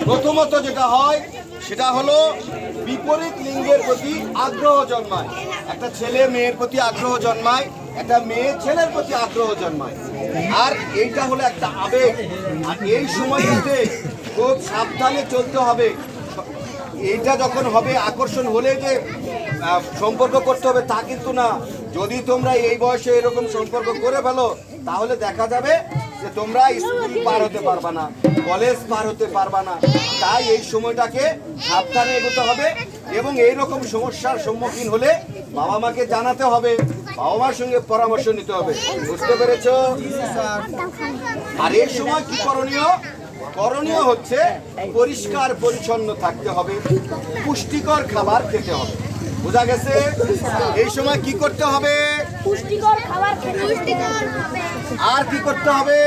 প্রথমত যেটা হয় সেটা হলো বিপরীত লিঙ্গের প্রতি আগ্রহ জন্মায়। একটা ছেলে মেয়ের প্রতি আগ্রহ জন্মায়, একটা মেয়ে ছেলের প্রতি আগ্রহ জন্মায়। আর এইটা হলো একটা আবেগ। আর এই সময়টাতে খুব সাবধানে চলতে হবে। এইটা যখন হবে, আকর্ষণ হলে যে সম্পর্ক করতে হবে তা কিন্তু না। যদি তোমরা এই বয়সে এরকম সম্পর্ক করে ফেলো তাহলে দেখা যাবে যে তোমরা স্কুল পার হতে পারবা না, কলেজ পার হতে পারবা না। তাই এই সময়টাকে সাবধানে এগোতে হবে এবং এইরকম সমস্যার সম্মুখীন হলে বাবা মাকে জানাতে হবে, বাবা মার সঙ্গে পরামর্শ নিতে হবে। বুঝতে পেরেছো? আর এই সময় কি করণীয়? করণীয় হচ্ছে পরিষ্কার পরিচ্ছন্ন থাকতে হবে, পুষ্টিকর খাবার খেতে হবে। বোঝা গেছে? এই সময় কি করতে হবে? পুষ্টিকর খাবার খেতে হবে। আর কি করতে হবে?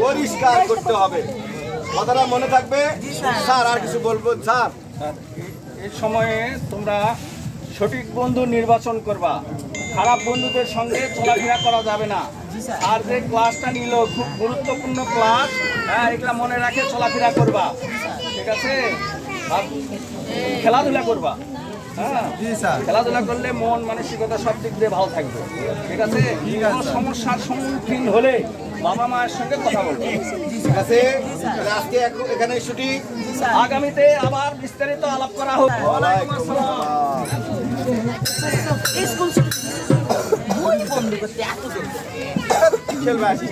পরিষ্কার করতে হবে। কথাটা মনে থাকবে? স্যার আর কিছু বলবো? স্যার, এই সময়ে তোমরা সঠিক বন্ধু নির্বাচন করবা, খারাপ বন্ধুদের সঙ্গে চলাফেরা করা যাবে না। আর যে ক্লাসটা নিল খুব গুরুত্বপূর্ণ ক্লাস, হ্যাঁ, এগুলা মনে রাখে চলাফেরা করবা, ঠিক আছে? আর খেলাধুলা করবা, হ্যাঁ, খেলাধুলা করলে মন মানসিকতা সব দিক দিয়ে ভালো থাকবে, ঠিক আছে? কোনো সমস্যার সম্মুখীন হলে বাবা মায়ের সঙ্গে কথা বলবে, ঠিক আছে? আজকে এখানে ছুটি, আগামীতে আবার বিস্তারিত আলাপ করা হোক। ওয়ালাইকুম আসসালাম। বই বন্ধ করতে এত খেলবে আসিস।